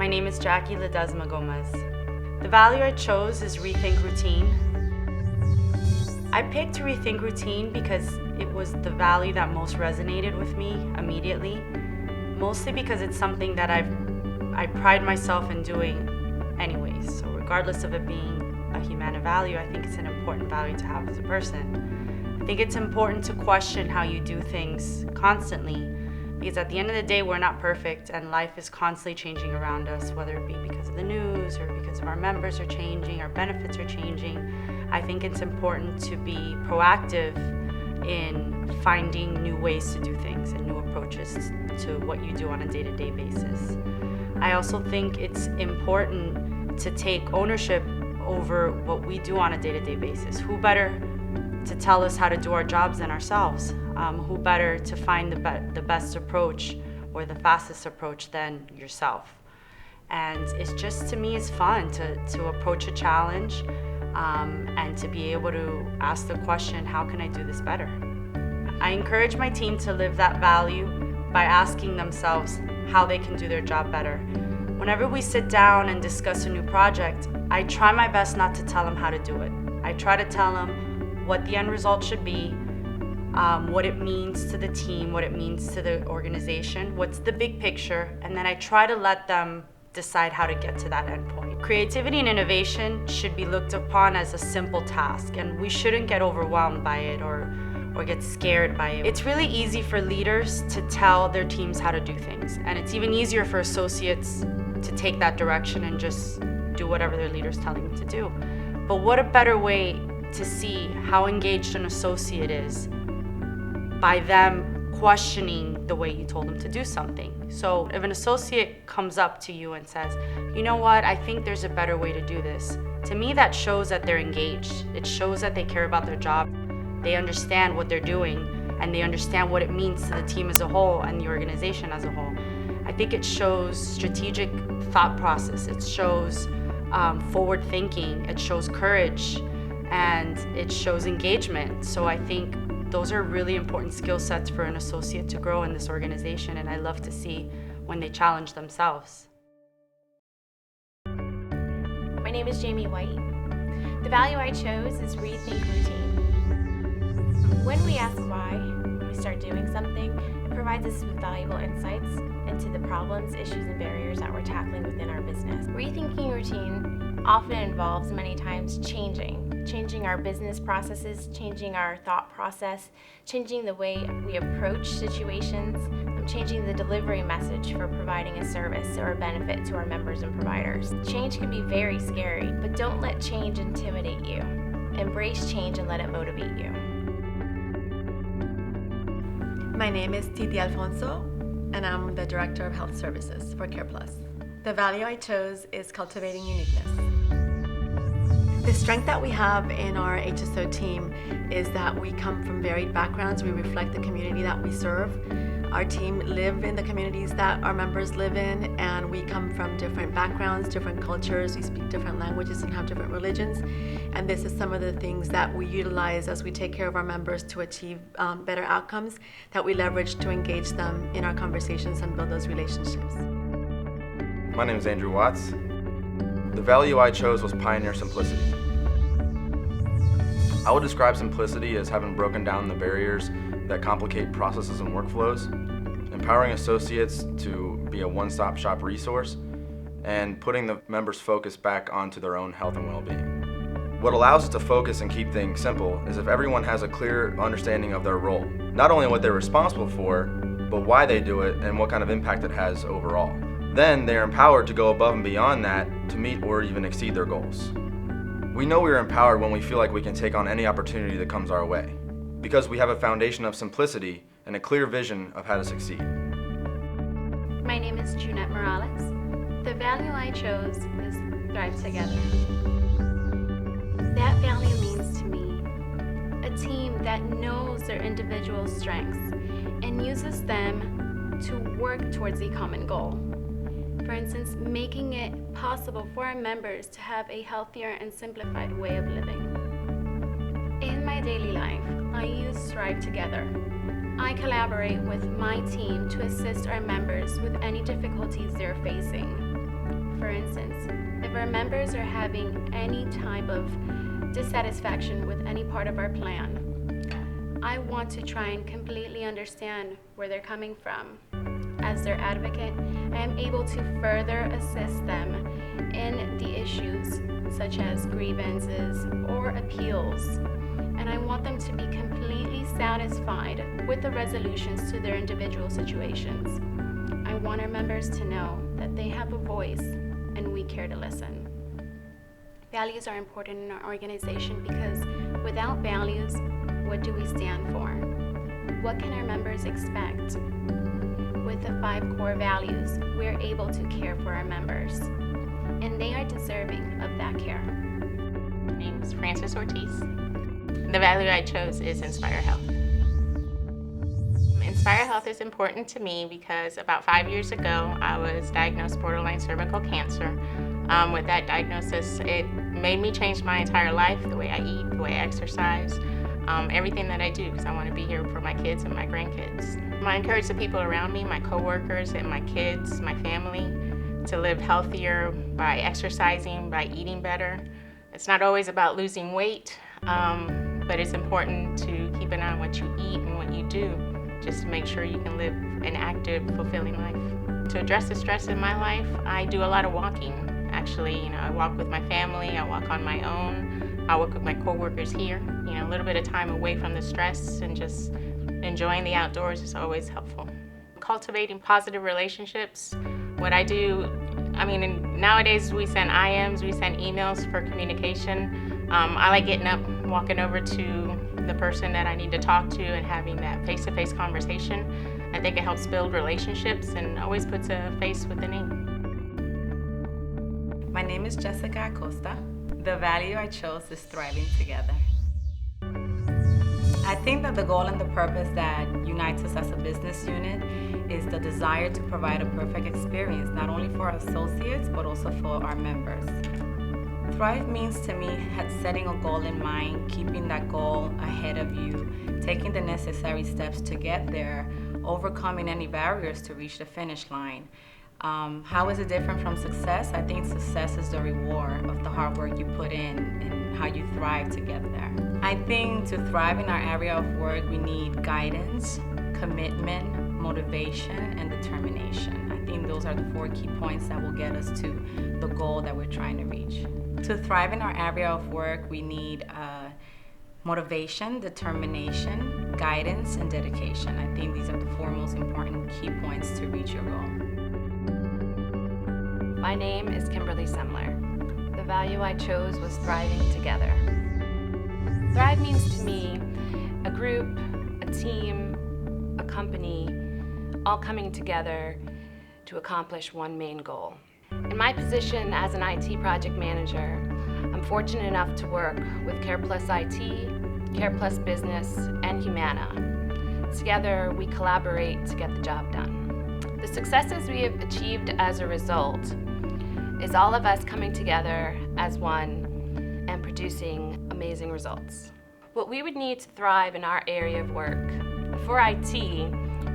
My name is Jackie Ledesma Gomez. The value I chose is Rethink Routine. I picked Rethink Routine because it was the value that most resonated with me immediately, mostly because it's something that I pride myself in doing anyways. So regardless of it being a Humana value, I think it's an important value to have as a person. I think it's important to question how you do things constantly, because at the end of the day, we're not perfect and life is constantly changing around us, whether it be because of the news or because of our members are changing, our benefits are changing. I think it's important to be proactive in finding new ways to do things and new approaches to what you do on a day-to-day basis. I also think it's important to take ownership over what we do on a day-to-day basis. Who better to tell us how to do our jobs than ourselves? Who better to find the best approach or the fastest approach than yourself? And it's just, to me, it's fun to approach a challenge and to be able to ask the question, how can I do this better? I encourage my team to live that value by asking themselves how they can do their job better. Whenever we sit down and discuss a new project, I try my best not to tell them how to do it. I try to tell them what the end result should be, what it means to the team, what it means to the organization, what's the big picture, and then I try to let them decide how to get to that end point. Creativity and innovation should be looked upon as a simple task, and we shouldn't get overwhelmed by it or get scared by it. It's really easy for leaders to tell their teams how to do things, and it's even easier for associates to take that direction and just do whatever their leader's telling them to do. But what a better way to see how engaged an associate is by them questioning the way you told them to do something. So if an associate comes up to you and says, you know what, I think there's a better way to do this, to me that shows that they're engaged. It shows that they care about their job. They understand what they're doing and they understand what it means to the team as a whole and the organization as a whole. I think it shows strategic thought process. It shows forward thinking. It shows courage, and it shows engagement. So I think those are really important skill sets for an associate to grow in this organization, and I love to see when they challenge themselves. My name is Jamie White. The value I chose is Rethink Routine. When we ask why, when we start doing something, it provides us with valuable insights into the problems, issues, and barriers that we're tackling within our business. Rethinking routine often involves many times changing our business processes, changing our thought process, changing the way we approach situations, changing the delivery message for providing a service or a benefit to our members and providers. Change can be very scary, but don't let change intimidate you. Embrace change and let it motivate you. My name is Titi Alfonso, and I'm the Director of Health Services for CarePlus. The value I chose is cultivating uniqueness. The strength that we have in our HSO team is that we come from varied backgrounds. We reflect the community that we serve. Our team live in the communities that our members live in, and we come from different backgrounds, different cultures. We speak different languages and have different religions. And this is some of the things that we utilize as we take care of our members to achieve better outcomes that we leverage to engage them in our conversations and build those relationships. My name is Andrew Watts. The value I chose was pioneer simplicity. I would describe simplicity as having broken down the barriers that complicate processes and workflows, empowering associates to be a one-stop shop resource, and putting the members' focus back onto their own health and well-being. What allows us to focus and keep things simple is if everyone has a clear understanding of their role, not only what they're responsible for, but why they do it and what kind of impact it has overall. Then they are empowered to go above and beyond that to meet or even exceed their goals. We know we are empowered when we feel like we can take on any opportunity that comes our way, because we have a foundation of simplicity and a clear vision of how to succeed. My name is Junette Morales. The value I chose is Thrive Together. That value means to me a team that knows their individual strengths and uses them to work towards a common goal. For instance, making it possible for our members to have a healthier and simplified way of living. In my daily life, I use Thrive Together. I collaborate with my team to assist our members with any difficulties they're facing. For instance, if our members are having any type of dissatisfaction with any part of our plan, I want to try and completely understand where they're coming from. As their advocate, I am able to further assist them in the issues such as grievances or appeals, and I want them to be completely satisfied with the resolutions to their individual situations. I want our members to know that they have a voice and we care to listen. Values are important in our organization because without values, what do we stand for? What can our members expect? With the 5 core values, we're able to care for our members, and they are deserving of that care. My name is Frances Ortiz. The value I chose is Inspire Health. Inspire Health is important to me because about 5 years ago, I was diagnosed borderline cervical cancer. With that diagnosis, it made me change my entire life, the way I eat, the way I exercise, everything that I do, because I want to be here for my kids and my grandkids. I encourage the people around me, my coworkers and my kids, my family, to live healthier by exercising, by eating better. It's not always about losing weight, but it's important to keep an eye on what you eat and what you do, just to make sure you can live an active, fulfilling life. To address the stress in my life, I do a lot of walking. Actually, I walk with my family, I walk on my own, I walk with my coworkers here. A little bit of time away from the stress and just enjoying the outdoors is always helpful. Cultivating positive relationships. What I do, nowadays we send IMs, we send emails for communication. I like getting up, walking over to the person that I need to talk to and having that face-to-face conversation. I think it helps build relationships and always puts a face with the name. My name is Jessica Acosta. The value I chose is thriving together. I think that the goal and the purpose that unites us as a business unit is the desire to provide a perfect experience, not only for our associates, but also for our members. Thrive means to me setting a goal in mind, keeping that goal ahead of you, taking the necessary steps to get there, overcoming any barriers to reach the finish line. How is it different from success? I think success is the reward of the hard work you put in and how you thrive to get there. I think to thrive in our area of work, we need guidance, commitment, motivation, and determination. I think those are the 4 key points that will get us to the goal that we're trying to reach. To thrive in our area of work, we need motivation, determination, guidance, and dedication. I think these are the 4 most important key points to reach your goal. My name is Kimberly Semler. The value I chose was thriving together. Thrive means to me a group, a team, a company, all coming together to accomplish one main goal. In my position as an IT project manager, I'm fortunate enough to work with CarePlus IT, CarePlus Business, and Humana. Together, we collaborate to get the job done. The successes we have achieved as a result is all of us coming together as one and producing amazing results. What we would need to thrive in our area of work for IT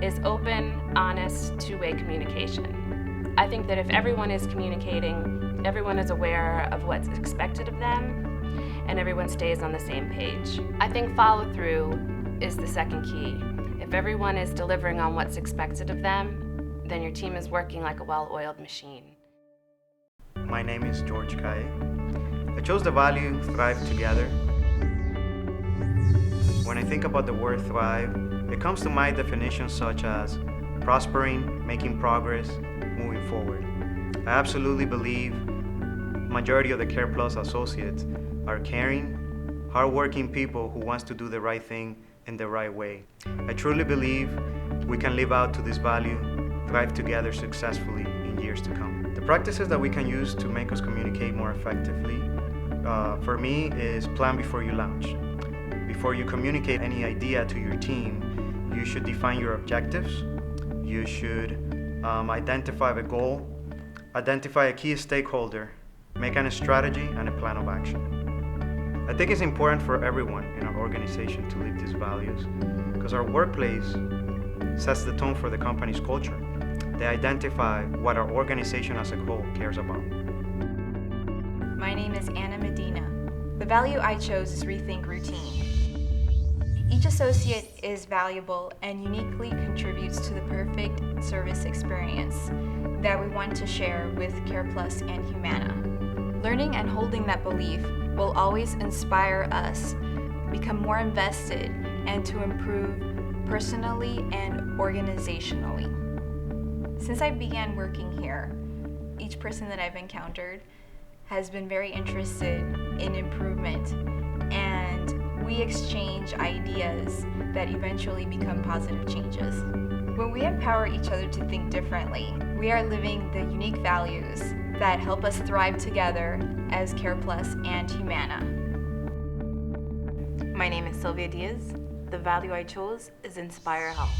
is open, honest, two-way communication. I think that if everyone is communicating, everyone is aware of what's expected of them, and everyone stays on the same page. I think follow-through is the second key. If everyone is delivering on what's expected of them, then your team is working like a well-oiled machine. My name is George Kaye. I chose the value thrive together. When I think about the word thrive, it comes to my definitions such as prospering, making progress, moving forward. I absolutely believe majority of the CarePlus associates are caring, hardworking people who wants to do the right thing in the right way. I truly believe we can live out to this value, thrive together successfully in years to come. The practices that we can use to make us communicate more effectively, for me, is plan before you launch. Before you communicate any idea to your team, you should define your objectives. You should identify the goal, identify a key stakeholder, make a strategy and a plan of action. I think it's important for everyone in our organization to live these values because our workplace sets the tone for the company's culture. They identify what our organization as a whole cares about. My name is Anna Medina. The value I chose is rethink routine. Each associate is valuable and uniquely contributes to the perfect service experience that we want to share with CarePlus and Humana. Learning and holding that belief will always inspire us to become more invested and to improve personally and organizationally. Since I began working here, each person that I've encountered has been very interested in improvement, and we exchange ideas that eventually become positive changes. When we empower each other to think differently, we are living the unique values that help us thrive together as CarePlus and Humana. My name is Sylvia Diaz. The value I chose is Inspire Health.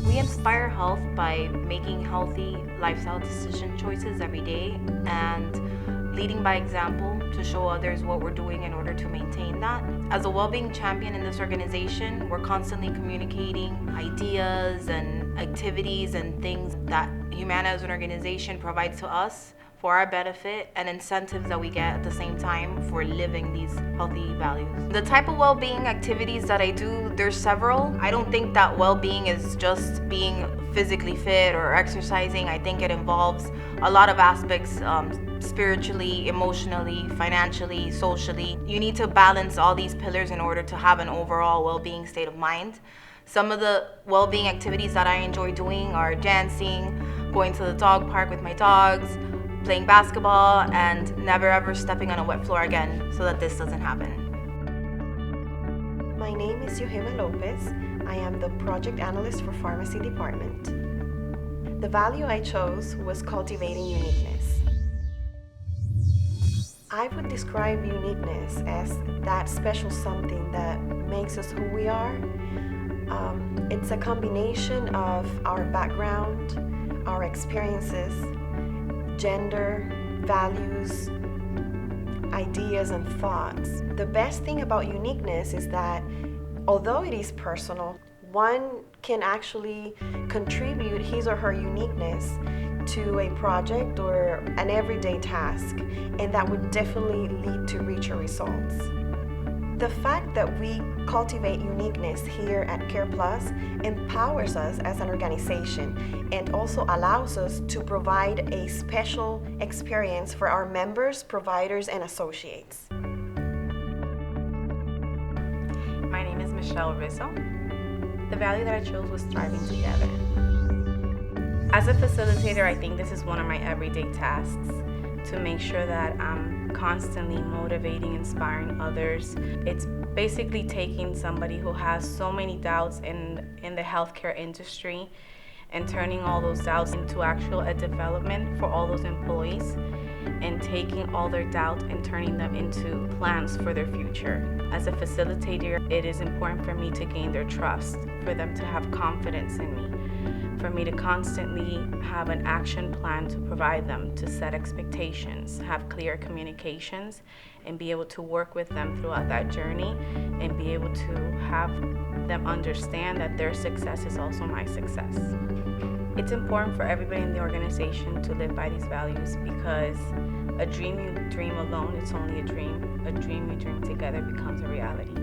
We inspire health by making healthy lifestyle decision choices every day and leading by example to show others what we're doing in order to maintain that. As a well-being champion in this organization, we're constantly communicating ideas and activities and things that Humana as an organization provides to us for our benefit and incentives that we get at the same time for living these healthy values. The type of well-being activities that I do, there's several. I don't think that well-being is just being physically fit or exercising. I think it involves a lot of aspects, spiritually, emotionally, financially, socially. You need to balance all these pillars in order to have an overall well-being state of mind. Some of the well-being activities that I enjoy doing are dancing, going to the dog park with my dogs, playing basketball, and never ever stepping on a wet floor again so that this doesn't happen. My name is Yohima Lopez. I am the project analyst for pharmacy department. The value I chose was cultivating uniqueness. I would describe uniqueness as that special something that makes us who we are. It's a combination of our background, our experiences, gender, values, ideas, and thoughts. The best thing about uniqueness is that although it is personal, one can actually contribute his or her uniqueness to a project or an everyday task, and that would definitely lead to richer results. The fact that we cultivate uniqueness here at CarePlus empowers us as an organization and also allows us to provide a special experience for our members, providers, and associates. My name is Michelle Rizzo. The value that I chose was thriving together. As a facilitator, I think this is one of my everyday tasks, to make sure that I'm constantly motivating, inspiring others. It's basically taking somebody who has so many doubts in the healthcare industry and turning all those doubts into actual development for all those employees, and taking all their doubts and turning them into plans for their future. As a facilitator, it is important for me to gain their trust, for them to have confidence in me, for me to constantly have an action plan to provide them, to set expectations, have clear communications, and be able to work with them throughout that journey, and be able to have them understand that their success is also my success. It's important for everybody in the organization to live by these values, because a dream you dream alone, it's only a dream. A dream you dream together becomes a reality.